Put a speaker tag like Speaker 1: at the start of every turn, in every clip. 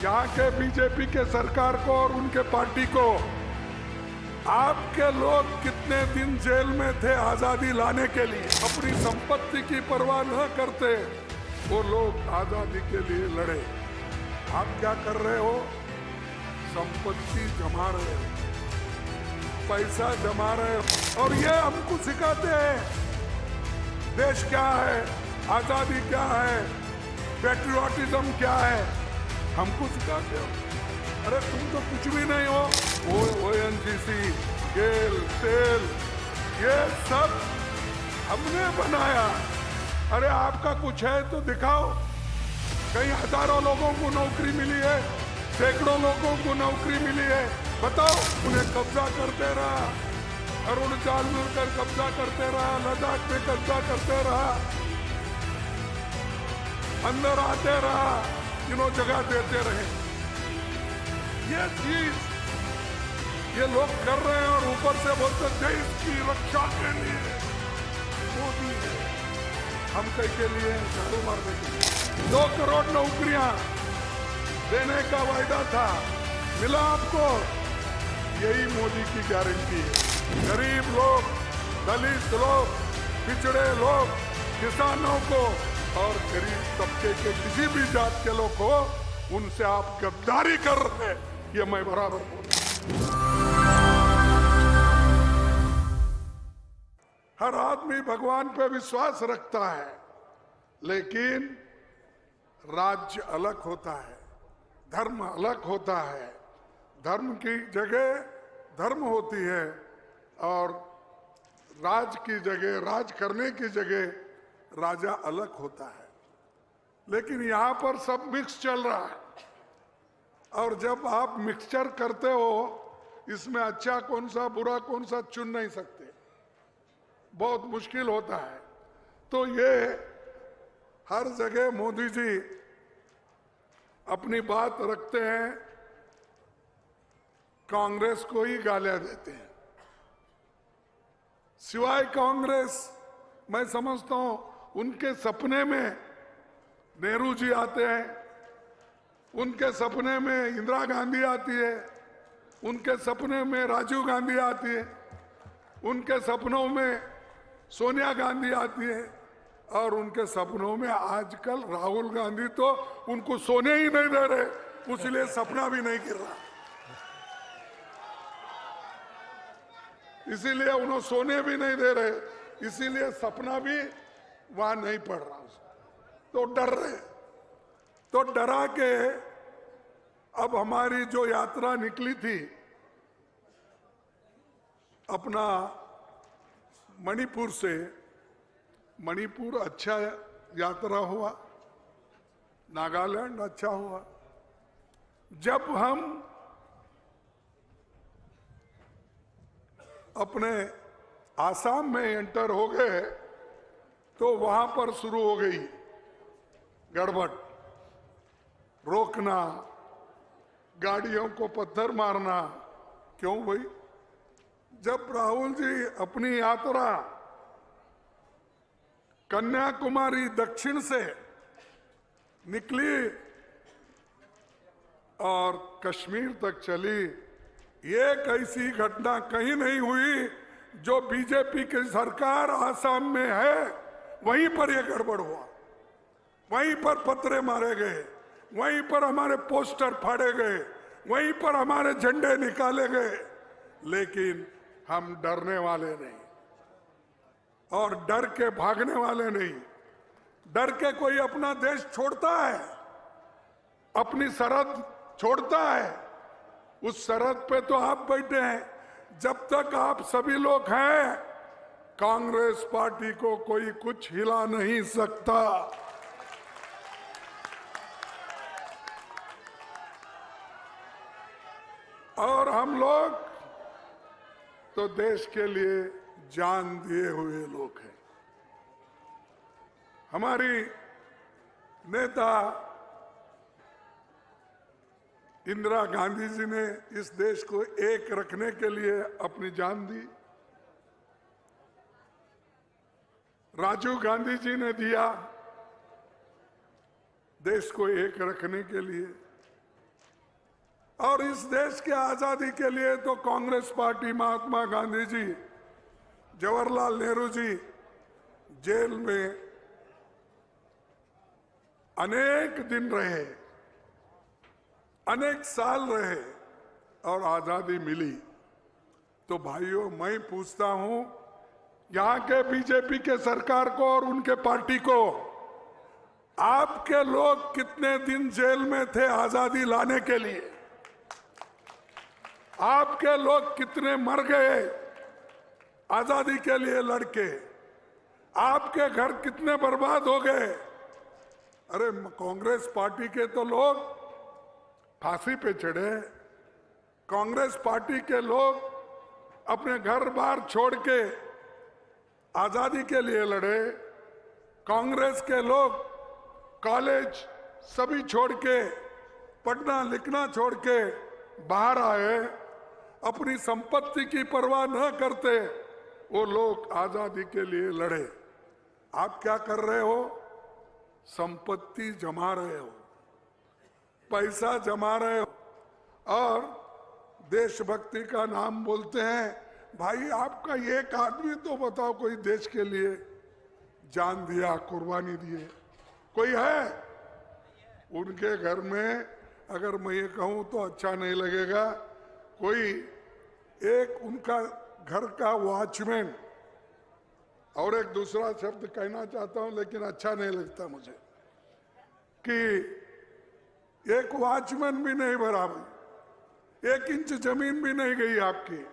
Speaker 1: यहाँ के बीजेपी के सरकार को और उनके पार्टी को आपके लोग कितने दिन जेल में थे आजादी लाने के लिए, अपनी संपत्ति की परवाह न करते वो लोग आजादी के लिए लड़े। आप क्या कर रहे हो? संपत्ति जमा रहे हो, पैसा जमा रहे हो, और ये हमको सिखाते हैं देश क्या है, आजादी क्या है, पेट्रियोटिज्म क्या है, हमको सिखाते हो। अरे तुम तो कुछ भी नहीं हो। ओएनजीसी, गेल, सेल, ये सब हमने बनाया। अरे आपका कुछ है तो दिखाओ। कई हजारों लोगों को नौकरी मिली है, सैकड़ों लोगों को नौकरी मिली है, बताओ। उन्हें कब्जा करते रहा, अरुणाचल मिलकर कब्जा करते रहा, लद्दाख में कब्जा करते रहा, अंदर आते रहा, तीनों जगह देते रहे। ये चीज ये लोग कर रहे हैं और ऊपर से बोलते देश की रक्षा के लिए मोदी है। हम कई के लिए झाड़ू मारने के लिए 2 करोड़ नौकरियां देने का वायदा था, मिला आपको? यही मोदी की गारंटी है। गरीब लोग, दलित लोग, पिछड़े लोग, किसानों को और गरीब तबके के किसी भी जात के लोग को उनसे आप गद्दारी कर रहे हैं, ये मैं बराबर बोल रहा हूं। हर आदमी भगवान पे विश्वास रखता है, लेकिन राज्य अलग होता है, धर्म अलग होता है। धर्म की जगह धर्म होती है और राज की जगह, राज करने की जगह राजा अलग होता है। लेकिन यहां पर सब मिक्स चल रहा है, और जब आप मिक्सचर करते हो, इसमें अच्छा कौन सा बुरा कौन सा चुन नहीं सकते, बहुत मुश्किल होता है। तो ये हर जगह मोदी जी अपनी बात रखते हैं, कांग्रेस को ही गालियां देते हैं। सिवाय कांग्रेस, मैं समझता हूं उनके सपने में नेहरू जी आते हैं, उनके सपने में इंदिरा गांधी आती है, उनके सपने में राजीव गांधी आती है, उनके सपनों में सोनिया गांधी आती है, और उनके सपनों में आजकल राहुल गांधी तो उनको सोने ही नहीं दे रहे, इसलिए सपना भी नहीं गिर रहा, इसीलिए उन्हें सोने भी नहीं दे रहे, इसीलिए सपना भी वहां नहीं पड़ रहा। तो डर रहे, तो डरा के अब हमारी जो यात्रा निकली थी, अपना मणिपुर से, मणिपुर अच्छा यात्रा हुआ, नागालैंड अच्छा हुआ। जब हम अपने आसाम में एंटर हो गए तो वहां पर शुरू हो गई गड़बड़, रोकना, गाड़ियों को पत्थर मारना। क्यों भाई? जब राहुल जी अपनी यात्रा कन्याकुमारी दक्षिण से निकली और कश्मीर तक चली, एक ऐसी घटना कहीं नहीं हुई जो बीजेपी की सरकार आसाम में है वहीं पर यह गड़बड़ हुआ, वहीं पर पत्थरे मारे गए, वहीं पर हमारे पोस्टर फाड़े गए, वहीं पर हमारे झंडे निकाले गए। लेकिन हम डरने वाले नहीं और डर के भागने वाले नहीं। डर के कोई अपना देश छोड़ता है, अपनी सरहद छोड़ता है? उस सरहद पे तो आप बैठे हैं। जब तक आप सभी लोग हैं, कांग्रेस पार्टी को कोई कुछ हिला नहीं सकता। और हम लोग तो देश के लिए जान दिए हुए लोग हैं। हमारी नेता इंदिरा गांधी जी ने इस देश को एक रखने के लिए अपनी जान दी, राजीव गांधी जी ने दिया देश को एक रखने के लिए, और इस देश के आजादी के लिए तो कांग्रेस पार्टी, महात्मा गांधी जी, जवाहरलाल नेहरू जी जेल में अनेक दिन रहे, अनेक साल रहे और आजादी मिली। तो भाइयों, मैं पूछता हूं यहां के बीजेपी के सरकार को और उनके पार्टी को, आपके लोग कितने दिन जेल में थे आजादी लाने के लिए? आपके लोग कितने मर गए आजादी के लिए लड़के? आपके घर कितने बर्बाद हो गए? अरे कांग्रेस पार्टी के तो लोग फांसी पे चढ़े, कांग्रेस पार्टी के लोग अपने घर बार छोड़ के आजादी के लिए लड़े, कांग्रेस के लोग कॉलेज सभी छोड़ के, पढ़ना लिखना छोड़ के बाहर आए, अपनी संपत्ति की परवाह न करते वो लोग आजादी के लिए लड़े। आप क्या कर रहे हो? संपत्ति जमा रहे हो, पैसा जमा रहे हो और देशभक्ति का नाम बोलते हैं। भाई, आपका एक आदमी तो बताओ कोई देश के लिए जान दिया, कुर्बानी दिए, कोई है? उनके घर में अगर मैं ये कहूं तो अच्छा नहीं लगेगा, कोई एक उनका घर का वॉचमैन, और एक दूसरा शब्द कहना चाहता हूं लेकिन अच्छा नहीं लगता मुझे, कि एक वॉचमैन भी नहीं बराबर, 1 इंच जमीन भी नहीं गई आपकी।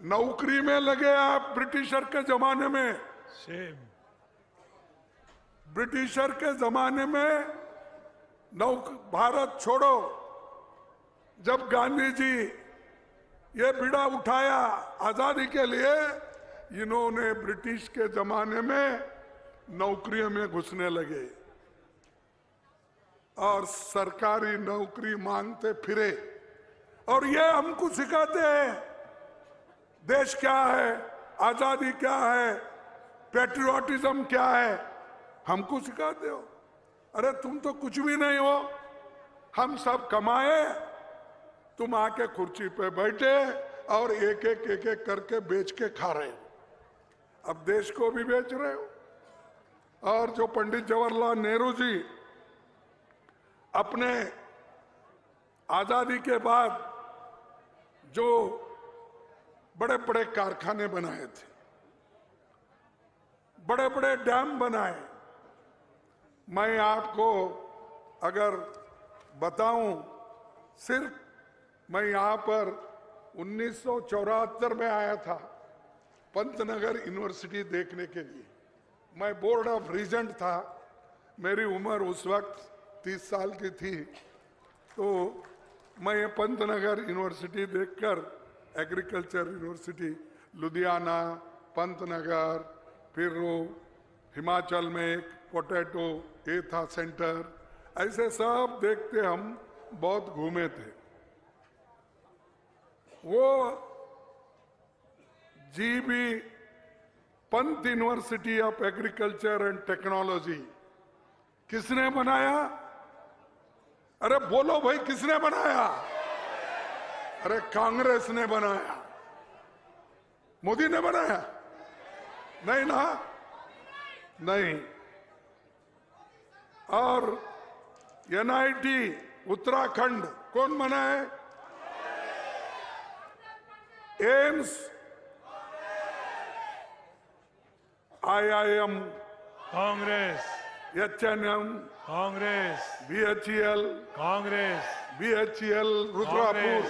Speaker 1: नौकरी में लगे आप ब्रिटिशर के जमाने में। सेम ब्रिटिशर के जमाने में भारत छोड़ो, जब गांधी जी ये बीड़ा उठाया आजादी के लिए, इन्होंने ब्रिटिश के जमाने में नौकरियों में घुसने लगे और सरकारी नौकरी मांगते फिरे। और ये हमको सिखाते हैं देश क्या है, आजादी क्या है, पैट्रियोटिज्म क्या है, हमको सिखाते हो। अरे तुम तो कुछ भी नहीं हो, हम सब कमाए, तुम आके कुर्सी पे बैठे और एक एक करके बेच के खा रहे हो। अब देश को भी बेच रहे हो। और जो पंडित जवाहरलाल नेहरू जी अपने आजादी के बाद जो बड़े बड़े कारखाने बनाए थे, बड़े बड़े डैम बनाए, मैं आपको अगर बताऊं, सिर्फ मैं यहां पर 1974 में आया था पंतनगर यूनिवर्सिटी देखने के लिए। मैं बोर्ड ऑफ रीजेंट था, मेरी उम्र उस वक्त 30 साल की थी। तो मैं पंतनगर यूनिवर्सिटी देखकर, एग्रीकल्चर यूनिवर्सिटी लुधियाना, पंतनगर, फिर वो हिमाचल में एक पोटैटो ये था सेंटर, ऐसे सब देखते हम बहुत घूमे थे। वो GB Pant university of agriculture and technology किसने बनाया? अरे बोलो भाई, किसने बनाया? अरे कांग्रेस ने बनाया, मोदी ने बनाया? नहीं ना, नहीं। और एनआईटी उत्तराखंड कौन बनाए? AIIMS, IIM
Speaker 2: Congress,
Speaker 1: HNM
Speaker 2: Congress,
Speaker 1: BHEL
Speaker 2: Congress,
Speaker 1: BHEL Rudrapur,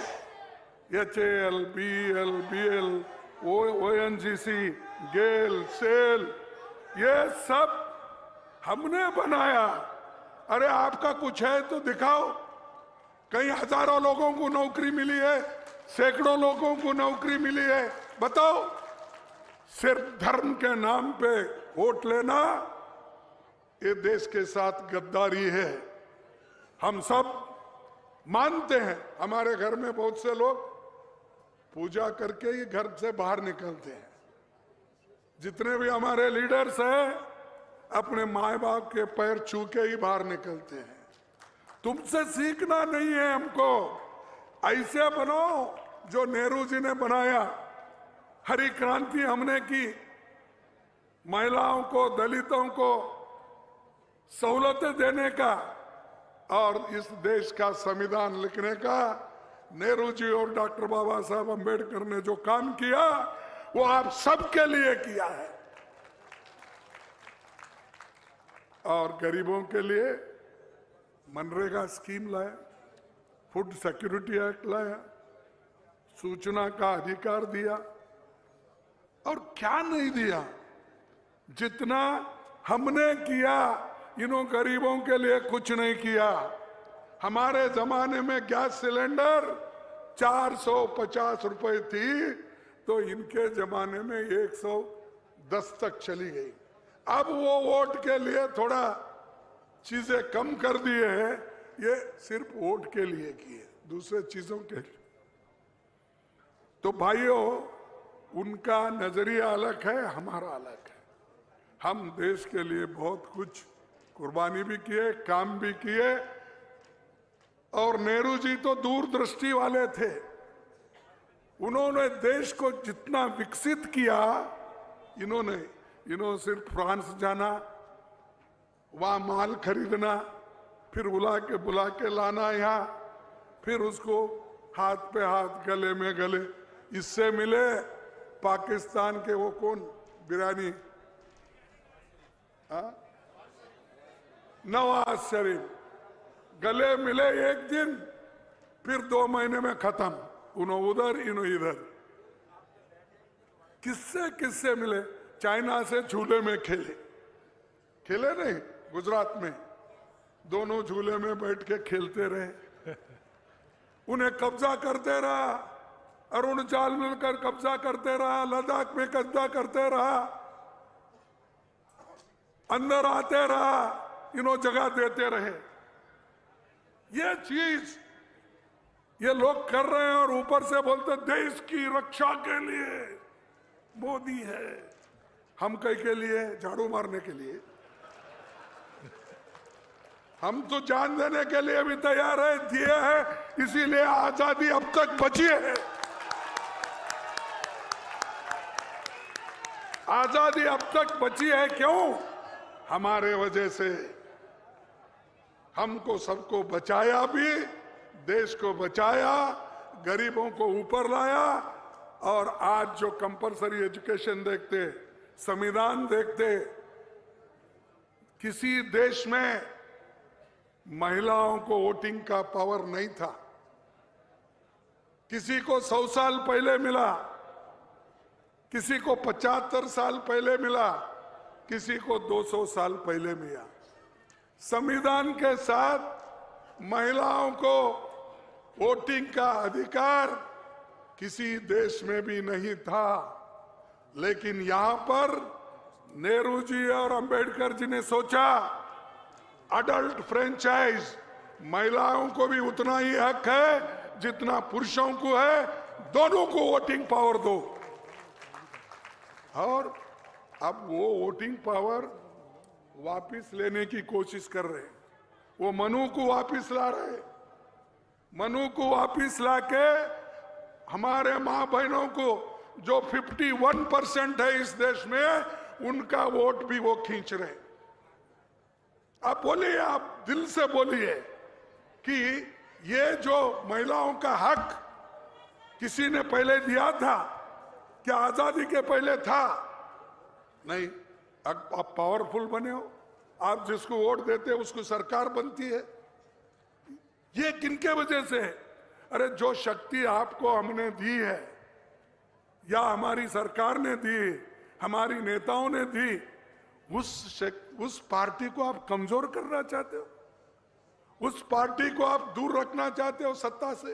Speaker 1: HAL, BL, BL, ONGC, GAIL, SAIL, ये सब हमने बनाया। अरे आपका कुछ है तो दिखाओ। कई हजारों लोगों को नौकरी मिली है, सैकड़ों लोगों को नौकरी मिली है, बताओ। सिर्फ धर्म के नाम पे वोट लेना, ये देश के साथ गद्दारी है। हम सब मानते हैं, हमारे घर में बहुत से लोग पूजा करके ही घर से बाहर निकलते हैं। जितने भी हमारे लीडर्स हैं, अपने माए बाप के पैर छू के ही बाहर निकलते हैं। तुमसे सीखना नहीं है हमको, ऐसे बनो जो नेहरू जी ने बनाया। हरी क्रांति हमने की, महिलाओं को, दलितों को सहूलतें देने का और इस देश का संविधान लिखने का नेहरू जी और डॉक्टर बाबा साहब अम्बेडकर ने जो काम किया वो आप सबके लिए किया है। और गरीबों के लिए मनरेगा स्कीम लाया, फूड सिक्योरिटी एक्ट लाया, सूचना का अधिकार दिया, और क्या नहीं दिया। जितना हमने किया, इन्हों गरीबों के लिए कुछ नहीं किया। हमारे जमाने में गैस सिलेंडर 450 रुपए थी, तो इनके जमाने में 110 तक चली गई। अब वो वोट के लिए थोड़ा चीजें कम कर दिए हैं, ये सिर्फ वोट के लिए किए, दूसरे चीजों के लिए। तो भाइयों, उनका नजरिया अलग है, हमारा अलग है। हम देश के लिए बहुत कुछ कुर्बानी भी किए, काम भी किए। और नेहरू जी तो दूरदृष्टि वाले थे। उन्होंने देश को जितना विकसित किया, इन्होंने सिर्फ फ्रांस जाना, वहां माल खरीदना, फिर बुला के लाना यहाँ, फिर उसको हाथ पे हाथ, गले में गले। इससे मिले पाकिस्तान के वो कौन, बिरानी, नवाज शरीफ, गले मिले एक दिन, फिर 2 महीने में खत्म। उन्हों उधर, इन्हों इधर। किससे मिले? चाइना से झूले में खेले नहीं, गुजरात में दोनों झूले में बैठ के खेलते रहे। उन्हें कब्जा करते रहा, अरुणाचल मिलकर कब्जा करते रहा, लद्दाख में कब्जा करते रहा, अंदर आते रहा, इन्हों जगह देते रहे। ये चीज ये लोग कर रहे हैं और ऊपर से बोलते देश की रक्षा के लिए मोदी है। हम कई के लिए? झाड़ू मारने के लिए। हम तो जान देने के लिए भी तैयार है, दिए है, इसीलिए आजादी अब तक बची है। आजादी अब तक बची है, क्यों? हमारे वजह से। हमको सबको बचाया भी, देश को बचाया, गरीबों को ऊपर लाया। और आज जो कंपलसरी एजुकेशन देखते, संविधान देखते, किसी देश में महिलाओं को वोटिंग का पावर नहीं था। किसी को 100 साल पहले मिला, किसी को 75 साल पहले मिला, किसी को 200 साल पहले मिला। संविधान के साथ महिलाओं को वोटिंग का अधिकार किसी देश में भी नहीं था। लेकिन यहां पर नेहरू जी और अंबेडकर जी ने सोचा, अडल्ट फ्रेंचाइज, महिलाओं को भी उतना ही हक है जितना पुरुषों को है, दोनों को वोटिंग पावर दो। और अब वो वोटिंग पावर वापिस लेने की कोशिश कर रहे हैं। वो मनु को वापिस ला रहे। मनु को वापिस लाके हमारे मां बहनों को जो 51% है इस देश में, उनका वोट भी वो खींच रहे। आप बोलिए, आप दिल से बोलिए कि ये जो महिलाओं का हक किसी ने पहले दिया था, क्या आजादी के पहले था? नहीं। आप पावरफुल बने हो, आप जिसको वोट देते हो उसको सरकार बनती है। ये किनके वजह से? अरे जो शक्ति आपको हमने दी है, या हमारी सरकार ने दी, हमारी नेताओं ने दी, उस पार्टी को आप कमजोर करना चाहते हो, उस पार्टी को आप दूर रखना चाहते हो सत्ता से।